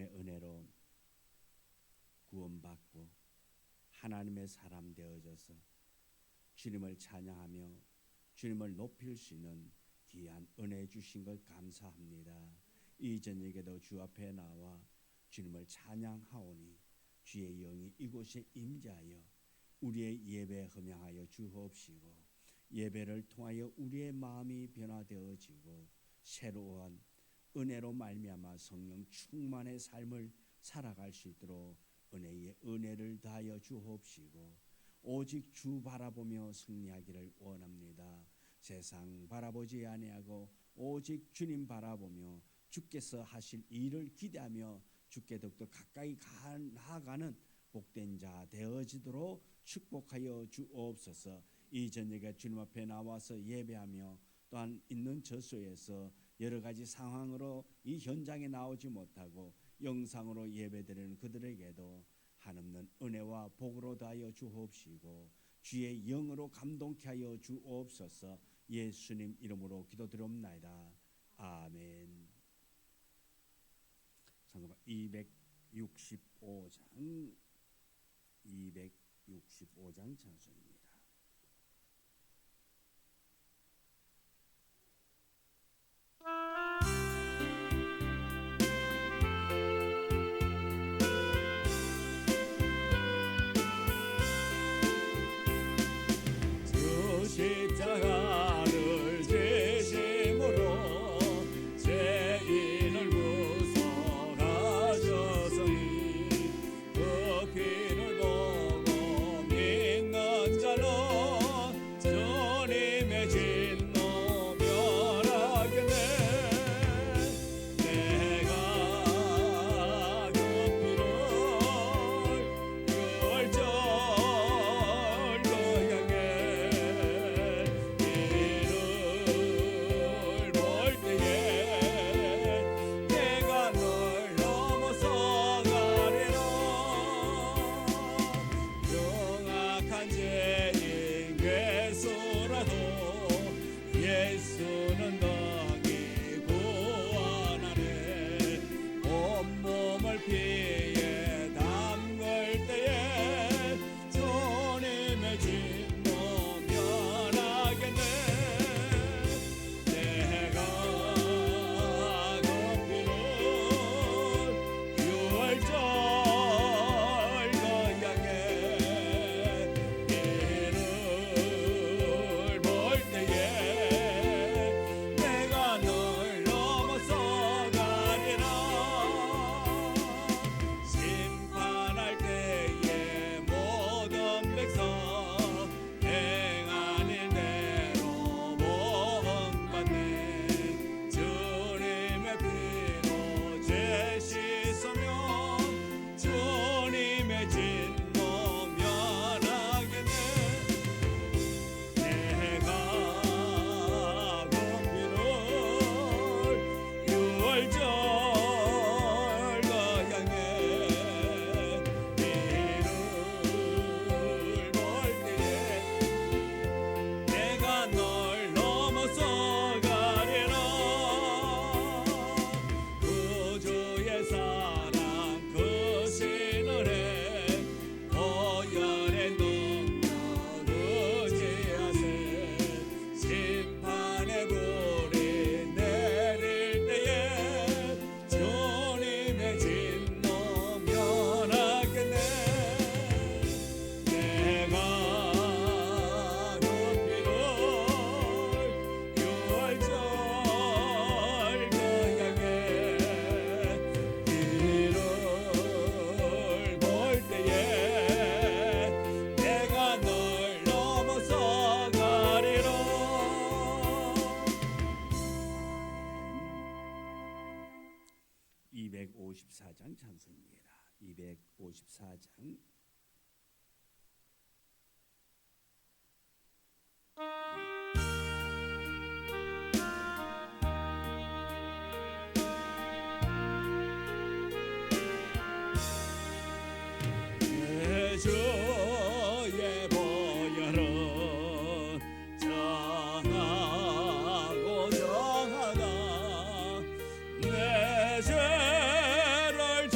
주님의 은혜로 구원받고 하나님의 사람 되어져서 주님을 찬양하며 주님을 높일 수 있는 귀한 은혜 주신 것 감사합니다. 이 저녁에도 주 앞에 나와 주님을 찬양하오니 주의 영이 이곳에 임재하여 우리의 예배 흠양하여 주옵시고 예배를 통하여 우리의 마음이 변화되어지고 새로운 은혜로 말미암아 성령 충만의 삶을 살아갈 수 있도록 은혜의 은혜를 다하여 주옵시고 오직 주 바라보며 승리하기를 원합니다. 세상 바라보지 아니하고 오직 주님 바라보며 주께서 하실 일을 기대하며 주께 더욱더 가까이 나아가는 복된 자 되어지도록 축복하여 주옵소서. 이 저녁에 주님 앞에 나와서 예배하며 또한 있는 저소에서 여러 가지 상황으로 이 현장에 나오지 못하고 영상으로 예배드리는 그들에게도 한없는 은혜와 복으로 다하여 주옵시고 주의 영으로 감동케 하여 주옵소서. 예수님 이름으로 기도드리옵나이다. 아멘. 잠깐만 265장 찬송입니다. 십자가를 지심으로 죄인을 구속하셨으니 그 피를 보고 믿는 자는 주님의 진노 면하겠네. 내가 그 피를 유월절로 향해 예수는 너희 구원하네. 온몸을 피에 담글 때에 주님의 진노 면하겠네. 내가 그 피를 유월절 거향에 이를 볼 때에 심판할 때에 모든 백성 행한 일대로 복받네. 주님의 피로 죄 씻으며 주님의 진노 면하겠네. 내가 그 피를 유월절 심판의 불이 내릴 때에 주님의 진노 면하겠네. 내가 그 피를 유월절 거향에 이를 볼 때에 내가 널 넘어서 가리라. 254장 찬송입니다. 254장 내 주의 보혈은 정하고 정하다. 내 죄를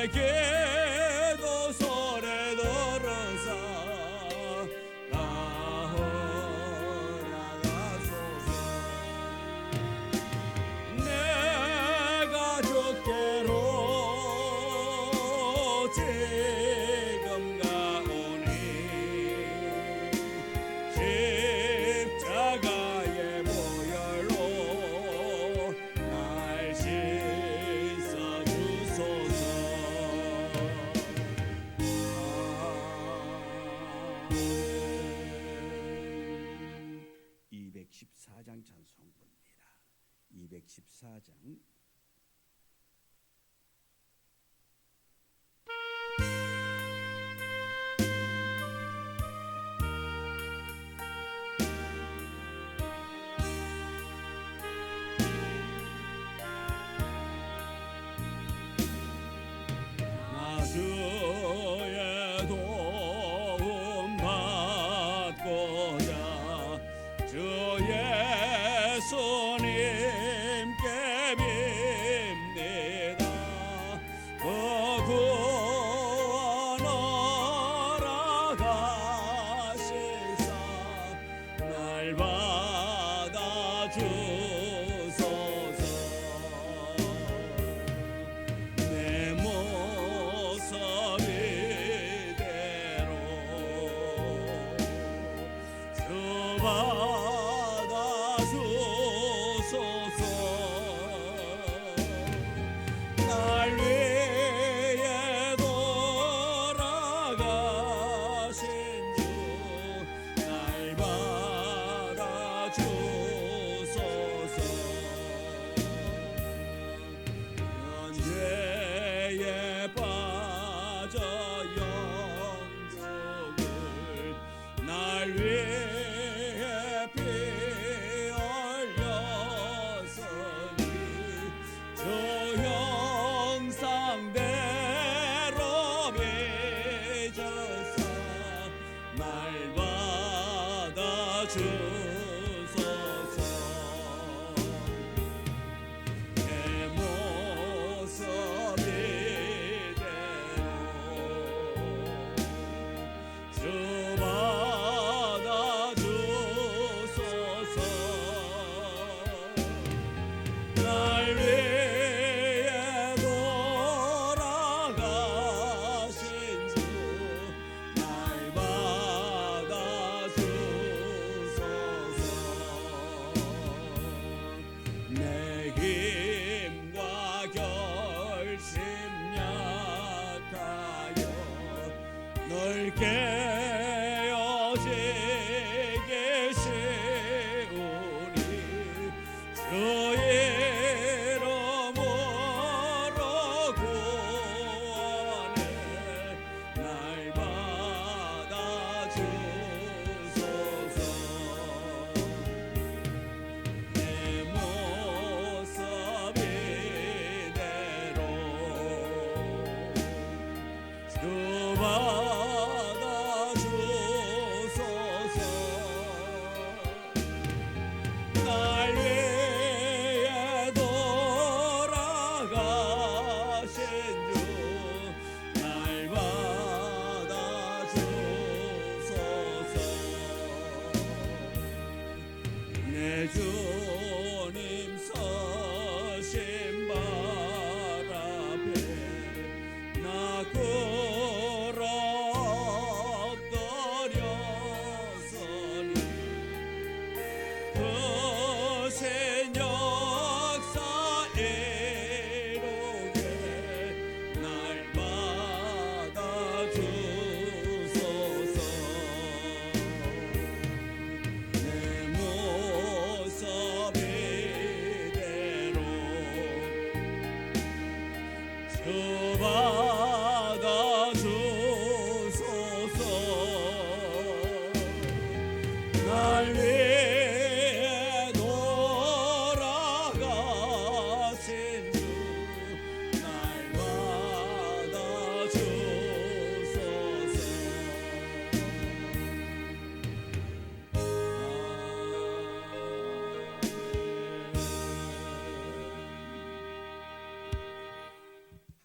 기도 소리 들으사 나허락하소서. 내가 주께로 지금 가오니 십자가의 보혈로 날 씻어 주소서. 214장 찬송부입니다. 214장 나 주의 도움 받고자 주 예수님께 빕니다. 그 구원 허락하시사 날 받아주소서. 내 모습 이대로 주 받아주소서. 날 위해 돌아가신 주 날 받아주소서. 현재에 빠져 영적을 날 위해 피 흘렸으니 주 형상대로 빚어서 날 받아주소서. 내 모습 이대로 주 받아주소서. 날 위해 돌아가신 주 날 받아주소서. 내 힘과 결심 약하여 널 깨어지기 쉬우니 주 이름으로 구원해 날 받아주소서. 내 모습 이대로 주 받아주소서. 날 위해 돌아가신 주 날 받아주소서. 내 주님 서신 발 앞에 나 꿇어 엎드렸으니 거센 역사 이루게 날 받아주소서. 내 모습 이대로 주 받아주소서. 날 위해 돌아가신 주 날 받아주소서.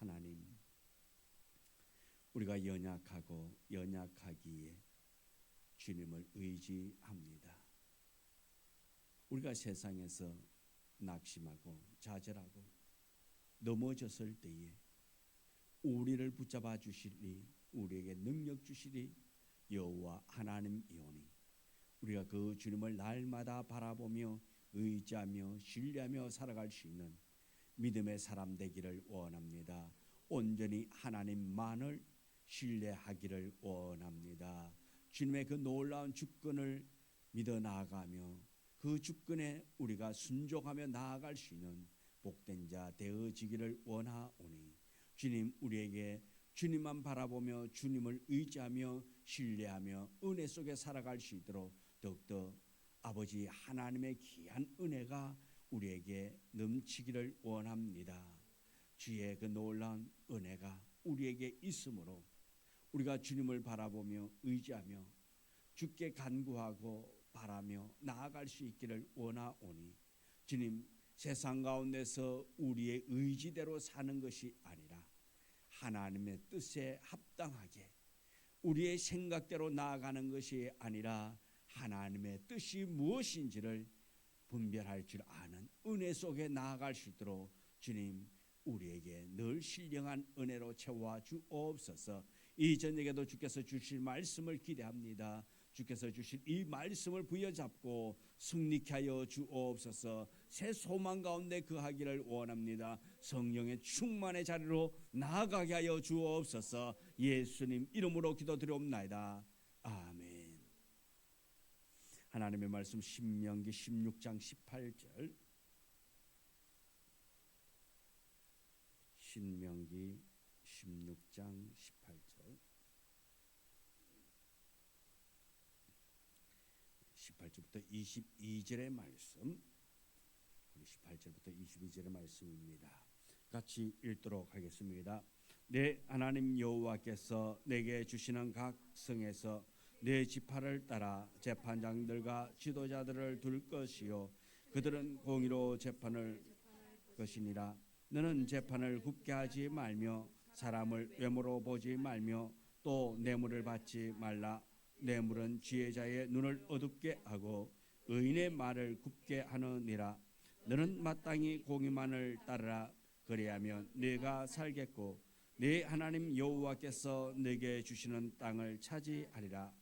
하나님 우리가 연약하고 연약하기에 주님을 의지합니다. 우리가 세상에서 낙심하고 좌절하고 넘어졌을 때에 우리를 붙잡아 주시리, 우리에게 능력 주시리 여호와 하나님이오니 우리가 그 주님을 날마다 바라보며 의지하며 신뢰하며 살아갈 수 있는 믿음의 사람 되기를 원합니다. 온전히 하나님만을 신뢰하기를 원합니다. 주님의 그 놀라운 주권을 믿어 나아가며 그 주권에 우리가 순종하며 나아갈 수 있는 복된 자 되어지기를 원하오니 주님 우리에게 주님만 바라보며 주님을 의지하며 신뢰하며 은혜 속에 살아갈 수 있도록 더욱더 아버지 하나님의 귀한 은혜가 우리에게 넘치기를 원합니다. 주의 그 놀라운 은혜가 우리에게 있으므로 우리가 주님을 바라보며 의지하며 주께 간구하고 바라며 나아갈 수 있기를 원하오니 주님 세상 가운데서 우리의 의지대로 사는 것이 아니라 하나님의 뜻에 합당하게 우리의 생각대로 나아가는 것이 아니라 하나님의 뜻이 무엇인지를 분별할 줄 아는 은혜 속에 나아갈 수 있도록 주님 우리에게 늘 신령한 은혜로 채워 주옵소서. 이 저녁에도 주께서 주실 말씀을 기대합니다. 주께서 주실 이 말씀을 부여잡고 승리케 하여 주옵소서. 새 소망 가운데 거하기를 원합니다. 성령의 충만의 자리로 나아가게 하여 주옵소서. 예수님 이름으로 기도드리옵나이다. 아멘. 하나님의 말씀 신명기 16장 18절, 신명기 16장 18절, 18절부터 22절의 말씀, 18절부터 22절의 말씀입니다. 같이 읽도록 하겠습니다. 내 하나님 여호와께서 내게 주시는 각 성에서 내 지파를 따라 재판장들과 지도자들을 둘 것이요 그들은 공의로 재판을 것이니라. 너는 재판을 굽게 하지 말며 사람을 외모로 보지 말며 또 뇌물을 받지 말라. 뇌물은 지혜자의 눈을 어둡게 하고 의인의 말을 굽게 하느니라. 너는 마땅히 공의만을 따르라. 그리하면 네가 살겠고 네 하나님 여호와께서 네게 주시는 땅을 차지하리라.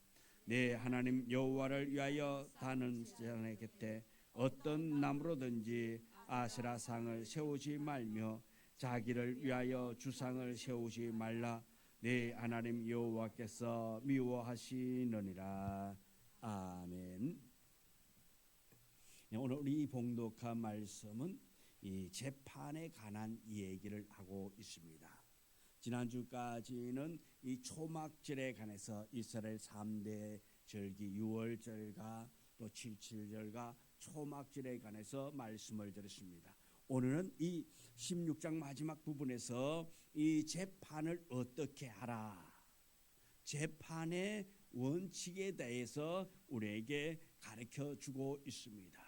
네 하나님 여호와를 위하여 다는 자의 곁에 어떤 나무로든지 아세라상을 세우지 말며 자기를 위하여 주상을 세우지 말라. 네 하나님 여호와께서 미워하시느니라. 아멘. 오늘 우리 봉독한 말씀은 이 재판에 관한 얘기를 하고 있습니다. 지난주까지는 이 초막절에 관해서 이스라엘 3대 절기 유월절과 또 77절과 초막절에 관해서 말씀을 드렸습니다. 오늘은 이 16장 마지막 부분에서 이 재판을 어떻게 하라, 재판의 원칙에 대해서 우리에게 가르쳐 주고 있습니다.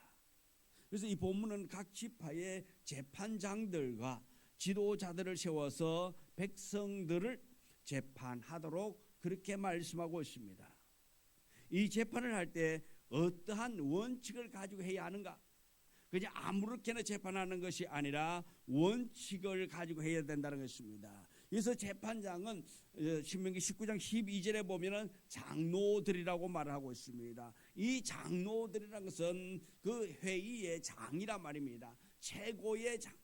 그래서 이 본문은 각 지파의 재판장들과 지도자들을 세워서 백성들을 재판하도록 그렇게 말씀하고 있습니다. 이 재판을 할 때 어떠한 원칙을 가지고 해야 하는가? 그냥 아무렇게나 재판하는 것이 아니라 원칙을 가지고 해야 된다는 것입니다. 그래서 재판장은 신명기 19장 12절에 보면은 장로들이라고 말하고 있습니다. 이 장로들이라는 것은 그 회의의 장이란 말입니다. 최고의 장,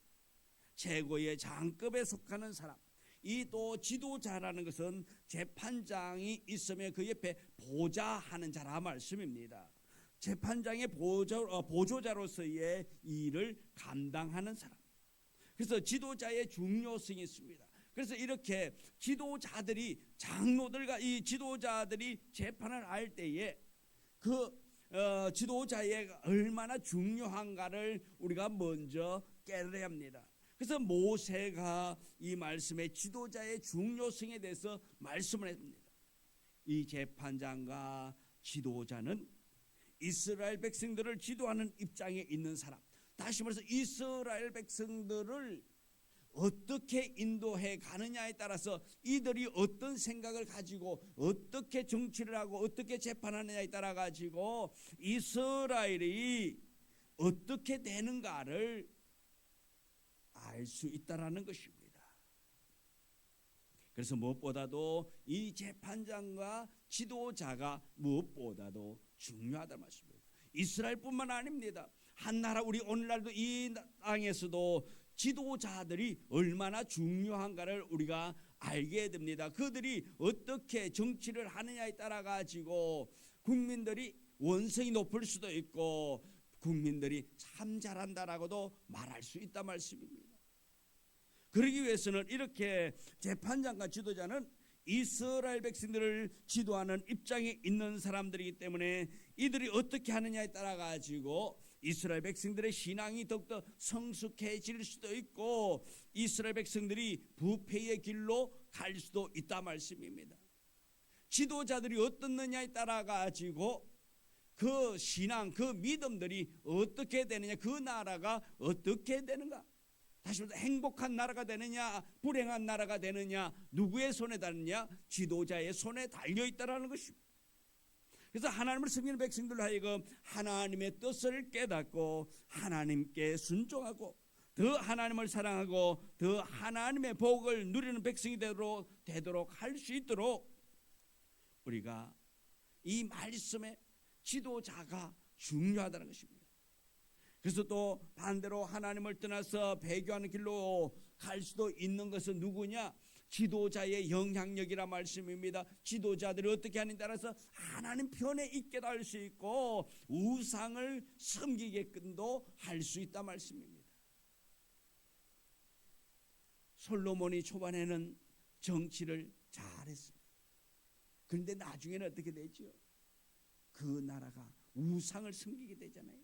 최고의 장급에 속하는 사람. 이 또 지도자라는 것은 재판장이 있으면 그 옆에 보좌하는 자라 말씀입니다. 재판장의 보조자로서의 일을 감당하는 사람. 그래서 지도자의 중요성이 있습니다. 그래서 이렇게 지도자들이, 장로들과 이 지도자들이 재판을 할 때에 그 지도자의 얼마나 중요한가를 우리가 먼저 깨달아야 합니다. 그래서 모세가 이 말씀의 지도자의 중요성에 대해서 말씀을 했습니다. 이 재판장과 지도자는 이스라엘 백성들을 지도하는 입장에 있는 사람, 다시 말해서 이스라엘 백성들을 어떻게 인도해 가느냐에 따라서 이들이 어떤 생각을 가지고 어떻게 정치를 하고 어떻게 재판하느냐에 따라 가지고 이스라엘이 어떻게 되는가를 알 수 있다라는 것입니다. 그래서 무엇보다도 이 재판장과 지도자가 무엇보다도 중요하다는 말씀입니다. 이스라엘뿐만 아닙니다. 한 나라 우리 오늘날도 이 땅에서도 지도자들이 얼마나 중요한가를 우리가 알게 됩니다. 그들이 어떻게 정치를 하느냐에 따라 가지고 국민들이 원성이 높을 수도 있고 국민들이 참 잘한다라고도 말할 수 있단 말씀입니다. 그러기 위해서는 이렇게 재판장과 지도자는 이스라엘 백성들을 지도하는 입장에 있는 사람들이기 때문에 이들이 어떻게 하느냐에 따라 가지고 이스라엘 백성들의 신앙이 더욱더 성숙해질 수도 있고 이스라엘 백성들이 부패의 길로 갈 수도 있다 말씀입니다. 지도자들이 어떻느냐에 따라 가지고 그 신앙, 그 믿음들이 어떻게 되느냐, 그 나라가 어떻게 되는가, 다시 말해서 행복한 나라가 되느냐 불행한 나라가 되느냐 누구의 손에 달느냐, 지도자의 손에 달려있다는 것입니다. 그래서 하나님을 섬기는 백성들로 하여금 하나님의 뜻을 깨닫고 하나님께 순종하고 더 하나님을 사랑하고 더 하나님의 복을 누리는 백성이 되도록 할 수 있도록 우리가 이 말씀의 지도자가 중요하다는 것입니다. 그래서 또 반대로 하나님을 떠나서 배교하는 길로 갈 수도 있는 것은 누구냐? 지도자의 영향력이라 말씀입니다. 지도자들이 어떻게 하느냐에 따라서 하나님 편에 있게도 할 수 있고 우상을 섬기게끔도 할 수 있다 말씀입니다. 솔로몬이 초반에는 정치를 잘했습니다. 그런데 나중에는 어떻게 되죠? 그 나라가 우상을 섬기게 되잖아요.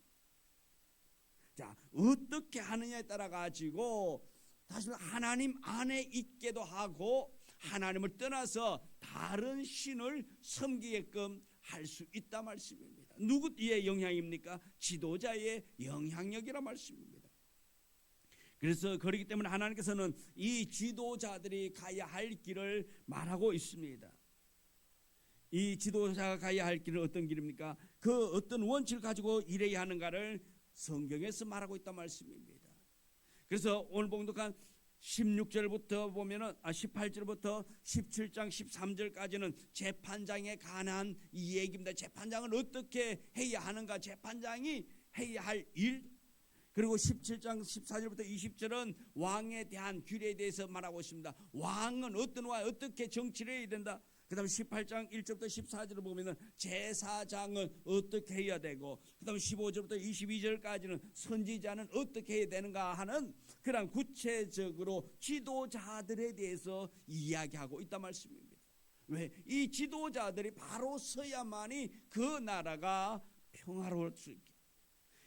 자, 어떻게 하느냐에 따라 가지고 다시 하나님 안에 있게도 하고 하나님을 떠나서 다른 신을 섬기게끔 할 수 있다 말씀입니다. 누구의 영향입니까? 지도자의 영향력이라 말씀입니다. 그래서 그렇기 때문에 하나님께서는 이 지도자들이 가야 할 길을 말하고 있습니다. 이 지도자가 가야 할 길은 어떤 길입니까? 그 어떤 원칙을 가지고 일해야 하는가를 성경에서 말하고 있단 말씀입니다. 그래서 오늘 봉독한 16절부터 보면은 18절부터 17장 13절까지는 재판장에 관한 이 얘기입니다. 재판장은 어떻게 해야 하는가, 재판장이 해야 할 일, 그리고 17장 14절부터 20절은 왕에 대한 규례에 대해서 말하고 있습니다. 왕은 어떤 왕, 어떻게 정치를 해야 된다. 그 다음에 18장 1절부터 14절을 보면은 제사장은 어떻게 해야 되고, 그 다음에 15절부터 22절까지는 선지자는 어떻게 해야 되는가 하는 그런 구체적으로 지도자들에 대해서 이야기하고 있단 말씀입니다. 왜? 이 지도자들이 바로 서야만이 그 나라가 평화로울 수 있게.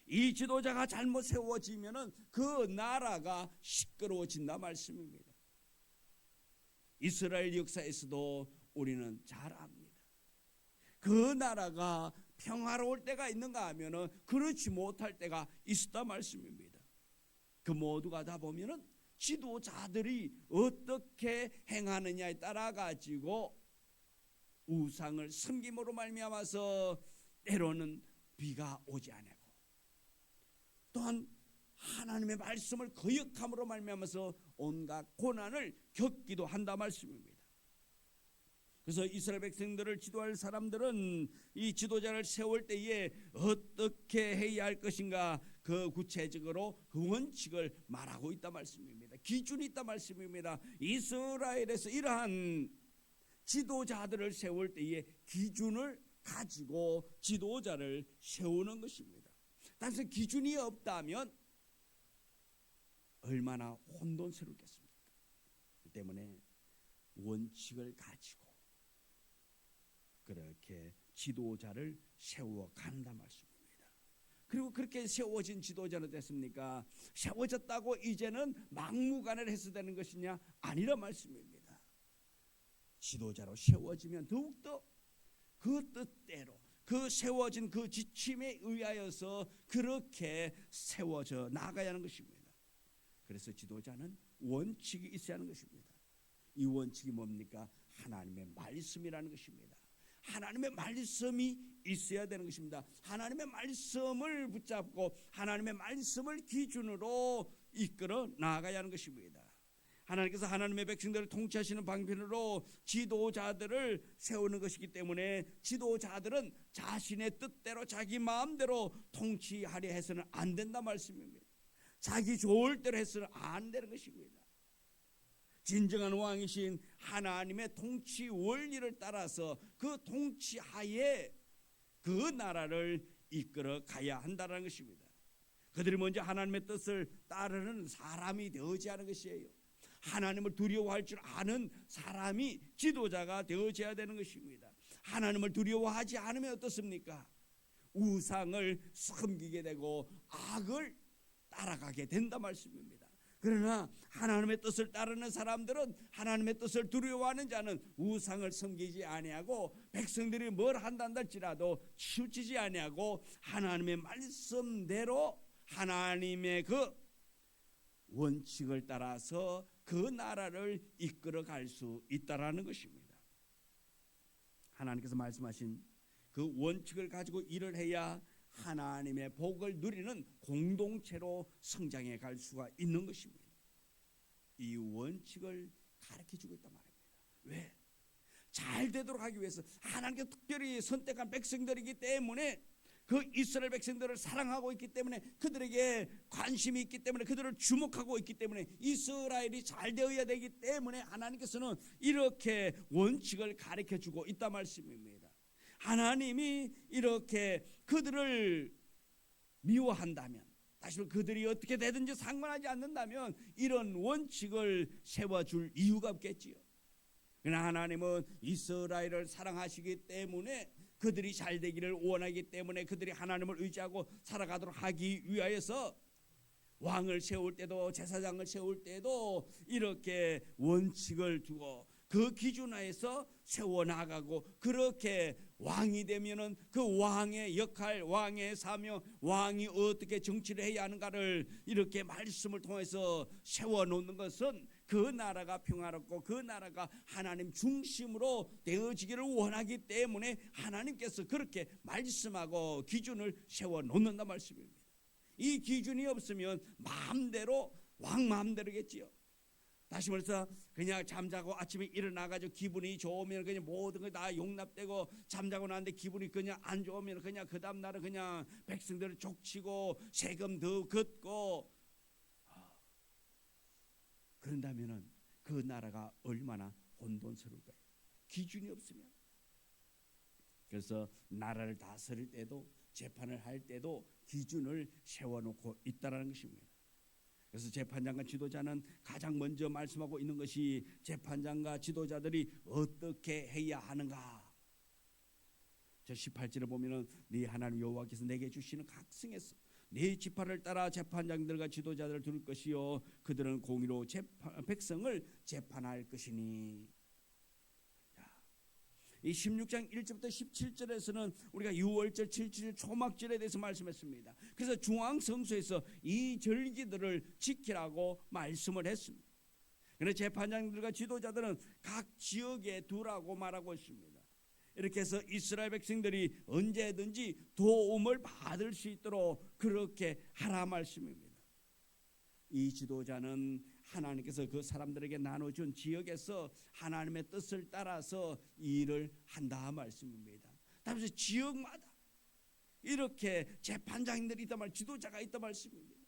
이 지도자가 잘못 세워지면은 그 나라가 시끄러워진다 말씀입니다. 이스라엘 역사에서도 우리는 잘 압니다. 그 나라가 평화로울 때가 있는가 하면은 그렇지 못할 때가 있었다 말씀입니다. 그 모두가 다 보면은 지도자들이 어떻게 행하느냐에 따라 가지고 우상을 섬김으로 말미암아서 때로는 비가 오지 않고 또한 하나님의 말씀을 거역함으로 말미암아서 온갖 고난을 겪기도 한다 말씀입니다. 그래서 이스라엘 백성들을 지도할 사람들은 이 지도자를 세울 때에 어떻게 해야 할 것인가, 그 구체적으로 그 원칙을 말하고 있다 말씀입니다. 기준이 있다 말씀입니다. 이스라엘에서 이러한 지도자들을 세울 때에 기준을 가지고 지도자를 세우는 것입니다. 단순히 기준이 없다면 얼마나 혼돈스럽겠습니까? 그 때문에 원칙을 가지고 그렇게 지도자를 세워간다 말씀입니다. 그리고 그렇게 세워진 지도자는 됐습니까? 세워졌다고 이제는 막무가내로 해서 되는 것이냐? 아니라 말씀입니다. 지도자로 세워지면 더욱더 그 뜻대로 그 세워진 그 지침에 의하여서 그렇게 세워져 나가야 하는 것입니다. 그래서 지도자는 원칙이 있어야 하는 것입니다. 이 원칙이 뭡니까? 하나님의 말씀이라는 것입니다. 하나님의 말씀이 있어야 되는 것입니다. 하나님의 말씀을 붙잡고 하나님의 말씀을 기준으로 이끌어 나아가야 하는 것입니다. 하나님께서 하나님의 백성들을 통치하시는 방편으로 지도자들을 세우는 것이기 때문에 지도자들은 자신의 뜻대로 자기 마음대로 통치하려 해서는 안 된다 말씀입니다. 자기 좋을 대로 해서는 안 되는 것입니다. 진정한 왕이신 하나님의 통치 원리를 따라서 그 통치하에 그 나라를 이끌어 가야 한다는 것입니다. 그들이 먼저 하나님의 뜻을 따르는 사람이 되어져야 하는 것이에요. 하나님을 두려워할 줄 아는 사람이 지도자가 되어져야 되는 것입니다. 하나님을 두려워하지 않으면 어떻습니까? 우상을 섬기게 되고 악을 따라가게 된다 말씀입니다. 그러나 하나님의 뜻을 따르는 사람들은 하나님의 뜻을 두려워하는 자는 우상을 섬기지 아니하고 백성들이 뭘 한다 할지라도 치우치지 아니하고 하나님의 말씀대로 하나님의 그 원칙을 따라서 그 나라를 이끌어 갈 수 있다라는 것입니다. 하나님께서 말씀하신 그 원칙을 가지고 일을 해야 하나님의 복을 누리는 공동체로 성장해 갈 수가 있는 것입니다. 이 원칙을 가르쳐주고 있단 말입니다. 왜? 잘 되도록 하기 위해서 하나님께서 특별히 선택한 백성들이기 때문에 그 이스라엘 백성들을 사랑하고 있기 때문에 그들에게 관심이 있기 때문에 그들을 주목하고 있기 때문에 이스라엘이 잘 되어야 되기 때문에 하나님께서는 이렇게 원칙을 가르쳐주고 있다 말씀입니다. 하나님이 이렇게 그들을 미워한다면, 다시 말해 그들이 어떻게 되든지 상관하지 않는다면 이런 원칙을 세워줄 이유가 없겠지요. 그러나 하나님은 이스라엘을 사랑하시기 때문에 그들이 잘 되기를 원하기 때문에 그들이 하나님을 의지하고 살아가도록 하기 위하여서 왕을 세울 때도 제사장을 세울 때도 이렇게 원칙을 두고 그 기준하에서 세워나가고 그렇게 왕이 되면은 그 왕의 역할, 왕의 사명, 왕이 어떻게 정치를 해야 하는가를 이렇게 말씀을 통해서 세워놓는 것은 그 나라가 평화롭고 그 나라가 하나님 중심으로 되어지기를 원하기 때문에 하나님께서 그렇게 말씀하고 기준을 세워놓는다 말씀입니다. 이 기준이 없으면 마음대로 왕 마음대로겠지요. 다시 말해서 그냥 잠자고 아침에 일어나가지고 기분이 좋으면 그냥 모든 거 다 용납되고 잠자고 나는데 기분이 그냥 안 좋으면 그냥 그 다음 날은 그냥 백성들을 족치고 세금 더 걷고 그런다면은 그 나라가 얼마나 혼돈스러울까요? 기준이 없으면. 그래서 나라를 다스릴 때도 재판을 할 때도 기준을 세워놓고 있다는 것입니다. 그래서 재판장과 지도자는 가장 먼저 말씀하고 있는 것이 재판장과 지도자들이 어떻게 해야 하는가. 저 18절에 보면은 네 하나님 여호와께서 내게 주시는 각성에서 네 지파를 따라 재판장들과 지도자들을 두를 것이요 그들은 공의로 백성을 재판할 것이니. 이 16장 1절부터 17절에서는 우리가 6월절, 7절 초막절에 대해서 말씀했습니다. 그래서 중앙성소에서 이 절기들을 지키라고 말씀을 했습니다. 그런데 재판장들과 지도자들은 각 지역에 두라고 말하고 있습니다. 이렇게 해서 이스라엘 백성들이 언제든지 도움을 받을 수 있도록 그렇게 하라 말씀입니다. 이 지도자는 하나님께서 그 사람들에게 나눠준 지역에서 하나님의 뜻을 따라서 일을 한다 말씀입니다. 다음에 지역마다 이렇게 재판장들이 있단 말, 지도자가 있단 말씀입니다.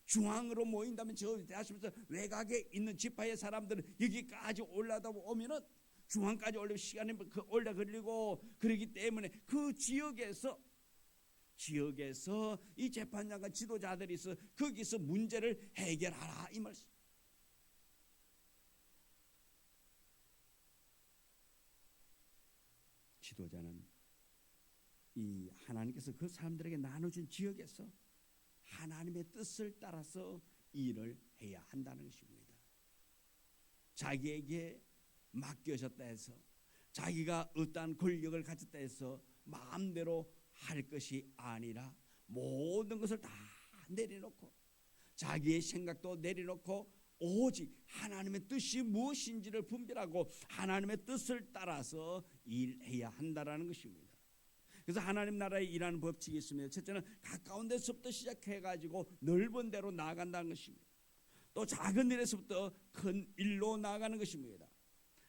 중앙으로 모인다면 저 대하시면서 외곽에 있는 지파의 사람들은 여기까지 올라다 오면은 중앙까지 올리면 시간이 오래 걸리고 그러기 때문에 그 지역에서 이 재판장과 지도자들이 있어 거기서 문제를 해결하라 이 말씀. 지도자는 이 하나님께서 그 사람들에게 나눠준 지역에서 하나님의 뜻을 따라서 일을 해야 한다는 것입니다. 자기에게 맡겨졌다 해서 자기가 어떠한 권력을 가졌다 해서 마음대로 할 것이 아니라 모든 것을 다 내려놓고 자기의 생각도 내려놓고 오직 하나님의 뜻이 무엇인지를 분별하고 하나님의 뜻을 따라서 일해야 한다라는 것입니다. 그래서 하나님 나라에 일하는 법칙이 있습니다. 첫째는 가까운 데서부터 시작해가지고 넓은 데로 나아간다는 것입니다. 또 작은 일에서부터 큰 일로 나아가는 것입니다.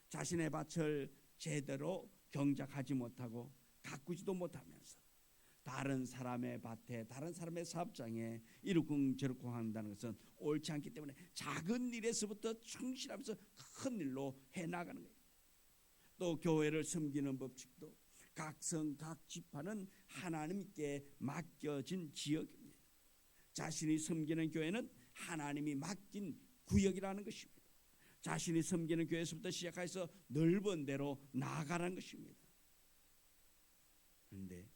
자신의 밭을 제대로 경작하지 못하고 가꾸지도 못하면서 다른 사람의 밭에 다른 사람의 사업장에 이러쿵저러쿵 한다는 것은 옳지 않기 때문에 작은 일에서부터 충실하면서 큰 일로 해나가는 거예요. 또 교회를 섬기는 법칙도 각 성, 각 지파는 하나님께 맡겨진 지역입니다. 자신이 섬기는 교회는 하나님이 맡긴 구역이라는 것입니다. 자신이 섬기는 교회에서부터 시작해서 넓은 데로 나아가라는 것입니다. 그런데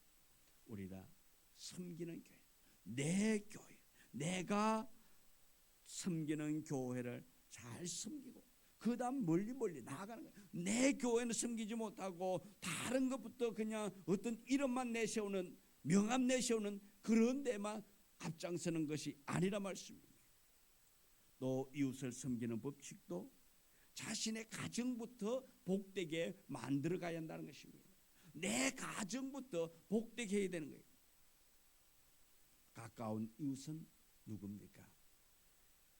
우리가 섬기는 교회, 내 교회, 내가 섬기는 교회를 잘 섬기고 그 다음 멀리 나아가는 거예요. 내 교회는 섬기지 못하고 다른 것부터 그냥 어떤 이름만 내세우는, 명함 내세우는 그런 데만 앞장서는 것이 아니라 말씀입니다. 또 이웃을 섬기는 법칙도 자신의 가정부터 복되게 만들어 가야 한다는 것입니다. 내 가정부터 복되게 해야 되는 거예요. 가까운 이웃은 누굽니까?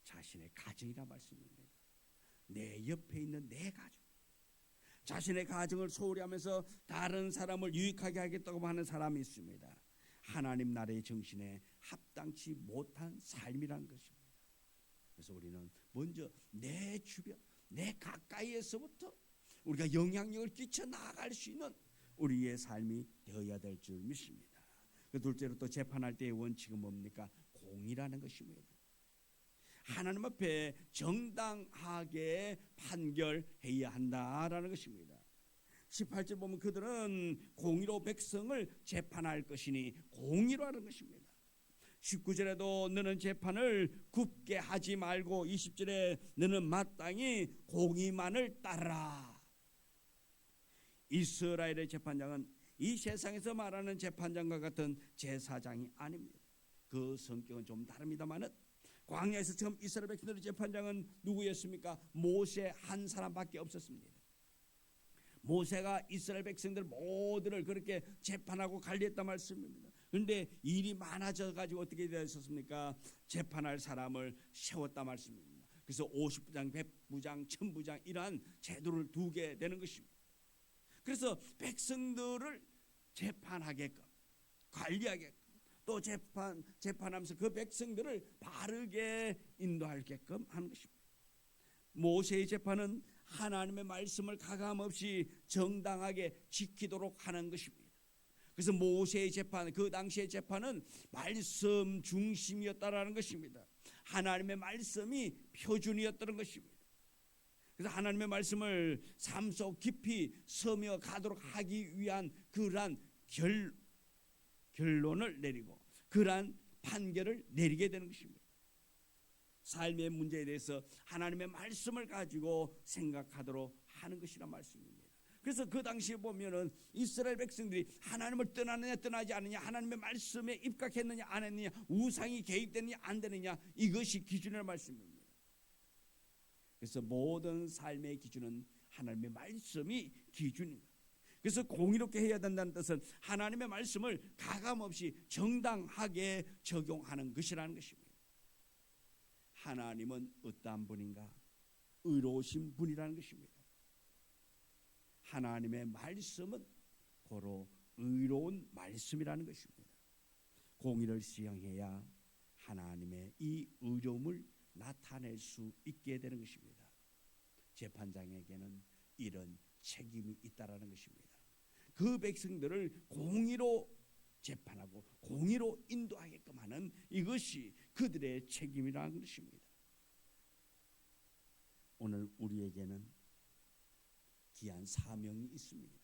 자신의 가정이라 말씀입니다. 내 옆에 있는 내 가정, 자신의 가정을 소홀히 하면서 다른 사람을 유익하게 하겠다고 하는 사람이 있습니다. 하나님 나라의 정신에 합당치 못한 삶이란 것입니다. 그래서 우리는 먼저 내 주변, 내 가까이에서부터 우리가 영향력을 끼쳐 나아갈 수 있는 우리의 삶이 되어야 될 줄 믿습니다. 그 둘째로 또 재판할 때의 원칙은 뭡니까? 공의라는 것입니다. 하나님 앞에 정당하게 판결해야 한다라는 것입니다. 18절 보면 그들은 공의로 백성을 재판할 것이니 공의로 하는 것입니다. 19절에도 너는 재판을 굽게 하지 말고 20절에 너는 마땅히 공의만을 따르라. 이스라엘의 재판장은 이 세상에서 말하는 재판장과 같은 제사장이 아닙니다. 그 성격은 좀 다릅니다만은 광야에서 처음 이스라엘 백성들의 재판장은 누구였습니까? 모세 한 사람밖에 없었습니다. 모세가 이스라엘 백성들 모두를 그렇게 재판하고 관리했단 말씀입니다. 그런데 일이 많아져 가지고 어떻게 되었습니까? 재판할 사람을 세웠단 말씀입니다. 그래서 50부장, 100부장, 1000부장 이러한 제도를 두게 되는 것입니다. 그래서 백성들을 재판하게끔 관리하게끔 또 재판하면서 그 백성들을 바르게 인도하게끔 하는 것입니다. 모세의 재판은 하나님의 말씀을 가감없이 정당하게 지키도록 하는 것입니다. 그래서 모세의 재판, 그 당시의 재판은 말씀 중심이었다라는 것입니다. 하나님의 말씀이 표준이었다는 것입니다. 그래서 하나님의 말씀을 삶 속 깊이 스며 가도록 하기 위한 그러한 결론을 내리고 그러한 판결을 내리게 되는 것입니다. 삶의 문제에 대해서 하나님의 말씀을 가지고 생각하도록 하는 것이란 말씀입니다. 그래서 그 당시에 보면은 이스라엘 백성들이 하나님을 떠나느냐 떠나지 않느냐, 하나님의 말씀에 입각했느냐 안 했느냐, 우상이 개입되느냐 안 되느냐, 이것이 기준이란 말씀입니다. 그래서 모든 삶의 기준은 하나님의 말씀이 기준입니다. 그래서 공의롭게 해야 된다는 뜻은 하나님의 말씀을 가감없이 정당하게 적용하는 것이라는 것입니다. 하나님은 어떠한 분인가? 의로우신 분이라는 것입니다. 하나님의 말씀은 고로 의로운 말씀이라는 것입니다. 공의를 시행해야 하나님의 이 의로움을 나타낼 수 있게 되는 것입니다. 재판장에게는 이런 책임이 있다라는 것입니다. 그 백성들을 공의로 재판하고 공의로 인도하게끔 하는 이것이 그들의 책임이라는 것입니다. 오늘 우리에게는 귀한 사명이 있습니다.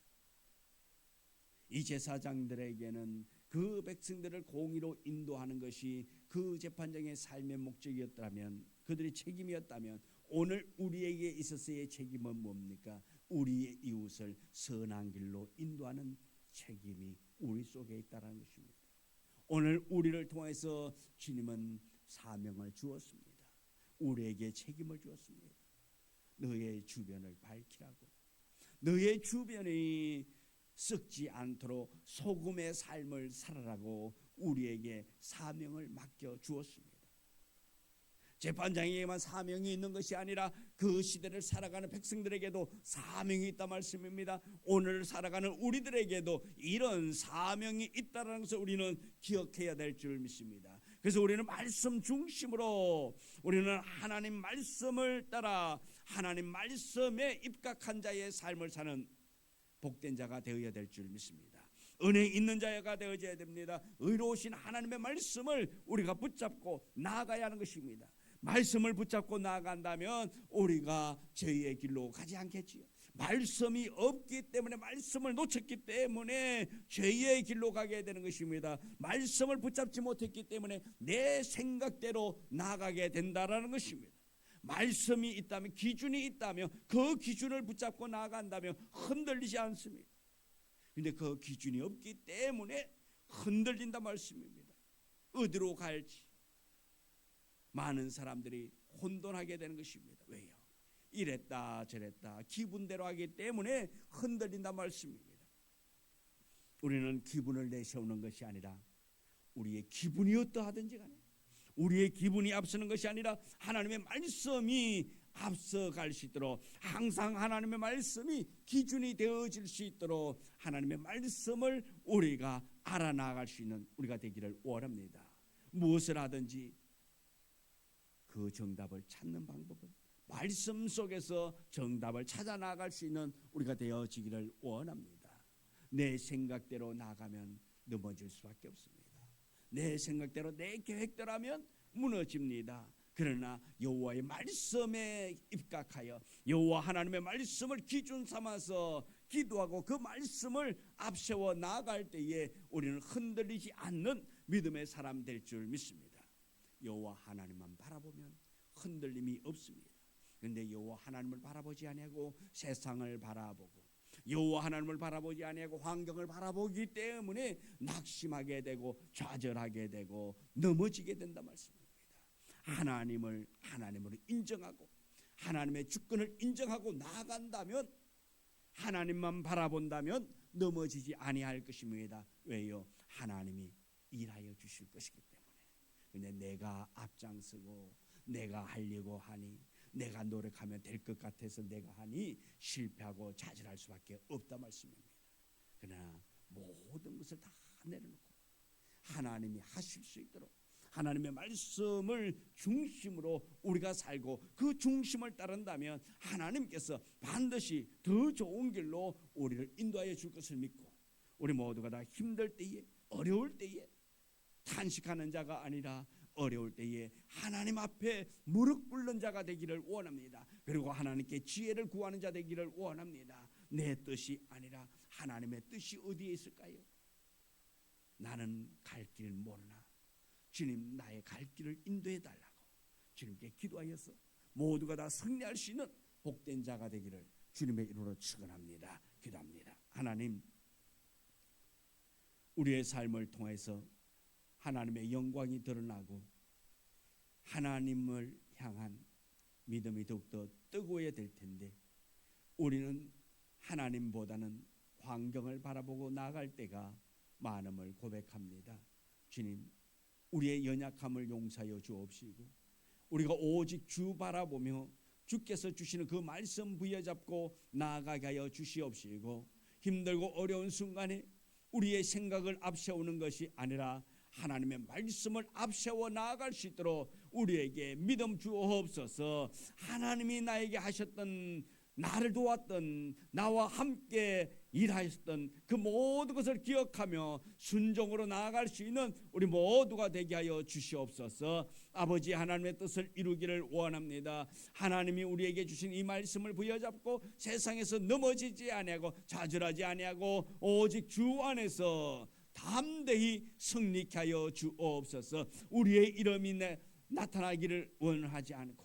이 제사장들에게는 그 백성들을 공의로 인도하는 것이 그 재판장의 삶의 목적이었다면, 그들의 책임이었다면, 오늘 우리에게 있어서의 책임은 뭡니까? 우리의 이웃을 선한 길로 인도하는 책임이 우리 속에 있다는 것입니다. 오늘 우리를 통해서 주님은 사명을 주었습니다. 우리에게 책임을 주었습니다. 너의 주변을 밝히라고, 너의 주변이 썩지 않도록 소금의 삶을 살아라고 우리에게 사명을 맡겨 주었습니다. 재판장에게만 사명이 있는 것이 아니라 그 시대를 살아가는 백성들에게도 사명이 있다 말씀입니다. 오늘 살아가는 우리들에게도 이런 사명이 있다는 것을 우리는 기억해야 될 줄 믿습니다. 그래서 우리는 말씀 중심으로, 우리는 하나님 말씀을 따라 하나님 말씀에 입각한 자의 삶을 사는 복된 자가 되어야 될 줄 믿습니다. 은혜 있는 자가 되어야 됩니다. 의로우신 하나님의 말씀을 우리가 붙잡고 나아가야 하는 것입니다. 말씀을 붙잡고 나아간다면 우리가 죄의 길로 가지 않겠지요. 말씀이 없기 때문에, 말씀을 놓쳤기 때문에 죄의 길로 가게 되는 것입니다. 말씀을 붙잡지 못했기 때문에 내 생각대로 나아가게 된다라는 것입니다. 말씀이 있다면, 기준이 있다면 그 기준을 붙잡고 나아간다면 흔들리지 않습니다. 그런데 그 기준이 없기 때문에 흔들린다 말씀입니다. 어디로 갈지 많은 사람들이 혼돈하게 되는 것입니다. 왜요? 이랬다 저랬다 기분대로 하기 때문에 흔들린다 말씀입니다. 우리는 기분을 내세우는 것이 아니라 우리의 기분이 어떠하든지 간에, 우리의 기분이 앞서는 것이 아니라 하나님의 말씀이 앞서갈 수 있도록, 항상 하나님의 말씀이 기준이 되어질 수 있도록 하나님의 말씀을 우리가 알아나갈 수 있는 우리가 되기를 원합니다. 무엇을 하든지 그 정답을 찾는 방법은 말씀 속에서 정답을 찾아 나갈 수 있는 우리가 되어지기를 원합니다. 내 생각대로 나가면 넘어질 수밖에 없습니다. 내 생각대로, 내 계획대로 하면 무너집니다. 그러나 여호와의 말씀에 입각하여 여호와 하나님의 말씀을 기준 삼아서 기도하고 그 말씀을 앞세워 나아갈 때에 우리는 흔들리지 않는 믿음의 사람 될 줄 믿습니다. 여호와 하나님만 바라보면 흔들림이 없습니다. 그런데 여호와 하나님을 바라보지 아니하고 세상을 바라보고 여호와 하나님을 바라보지 아니하고 환경을 바라보기 때문에 낙심하게 되고 좌절하게 되고 넘어지게 된다 말씀입니다. 하나님을 하나님으로 인정하고 하나님의 주권을 인정하고 나아간다면, 하나님만 바라본다면 넘어지지 아니할 것입니다. 왜요? 하나님이 일하여 주실 것이기 때문에. 근데 내가 앞장서고 내가 하려고 하니, 내가 노력하면 될 것 같아서 내가 하니 실패하고 좌절할 수밖에 없다 말씀입니다. 그러나 모든 것을 다 내려놓고 하나님이 하실 수 있도록 하나님의 말씀을 중심으로 우리가 살고 그 중심을 따른다면 하나님께서 반드시 더 좋은 길로 우리를 인도하여 줄 것을 믿고, 우리 모두가 다 힘들 때에, 어려울 때에 탄식하는 자가 아니라 어려울 때에 하나님 앞에 무릎 꿇는 자가 되기를 원합니다. 그리고 하나님께 지혜를 구하는 자 되기를 원합니다. 내 뜻이 아니라 하나님의 뜻이 어디에 있을까요? 나는 갈 길 모르나 주님 나의 갈 길을 인도해 달라고 주님께 기도하여서 모두가 다 승리할 수 있는 복된 자가 되기를 주님의 이름으로 축원합니다. 기도합니다. 하나님, 우리의 삶을 통해서 하나님의 영광이 드러나고 하나님을 향한 믿음이 더욱더 뜨거워야 될 텐데, 우리는 하나님보다는 환경을 바라보고 나아갈 때가 많음을 고백합니다. 주님, 우리의 연약함을 용서하여 주옵시고 우리가 오직 주 바라보며 주께서 주시는 그 말씀 부여잡고 나아가게 하여 주시옵시고, 힘들고 어려운 순간에 우리의 생각을 앞세우는 것이 아니라 하나님의 말씀을 앞세워 나아갈 수 있도록 우리에게 믿음 주옵소서. 하나님이 나에게 하셨던, 나를 도왔던, 나와 함께 일하셨던 그 모든 것을 기억하며 순종으로 나아갈 수 있는 우리 모두가 되게 하여 주시옵소서. 아버지, 하나님의 뜻을 이루기를 원합니다. 하나님이 우리에게 주신 이 말씀을 부여잡고 세상에서 넘어지지 아니하고 좌절하지 아니하고 오직 주 안에서 담대히 승리케 하여 주옵소서. 우리의 이름이 나타나기를 원하지 않고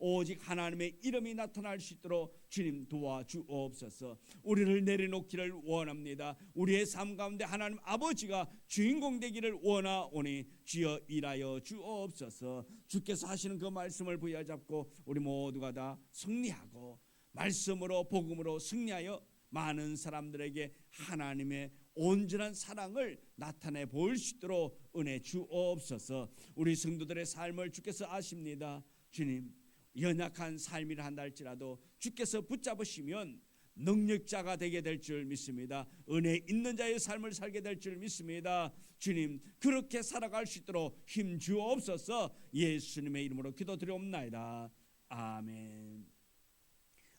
오직 하나님의 이름이 나타날 수 있도록 주님 도와주옵소서. 우리를 내려놓기를 원합니다. 우리의 삶 가운데 하나님 아버지가 주인공 되기를 원하오니 주여 일하여 주옵소서. 주께서 하시는 그 말씀을 부여잡고 우리 모두가 다 승리하고 말씀으로 복음으로 승리하여 많은 사람들에게 하나님의 온전한 사랑을 나타내 보일 수 있도록 은혜 주옵소서. 우리 성도들의 삶을 주께서 아십니다. 주님, 연약한 삶이라 한다 할지라도 주께서 붙잡으시면 능력자가 되게 될 줄 믿습니다. 은혜 있는 자의 삶을 살게 될 줄 믿습니다. 주님, 그렇게 살아갈 수 있도록 힘 주옵소서. 예수님의 이름으로 기도드리옵나이다. 아멘.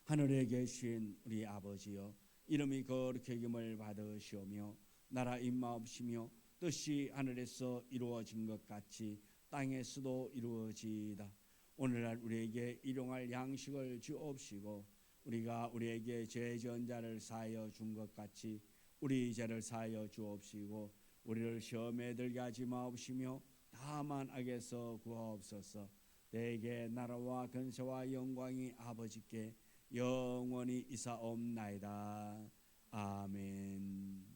하늘에 계신 우리 아버지여, 이름이 거룩히 여김을 받으시오며 나라 임하옵시며 뜻이 하늘에서 이루어진 것 같이 땅에서도 이루어지이다. 오늘날 우리에게 일용할 양식을 주옵시고 우리가 우리에게 죄 지은 자를 사하여 준 것 같이 우리 죄를 사하여 주옵시고 우리를 시험에 들게 하지 마옵시며 다만 악에서 구하옵소서. 내게 나라와 근세와 영광이 아버지께 영원히 이사옵나이다. 아멘.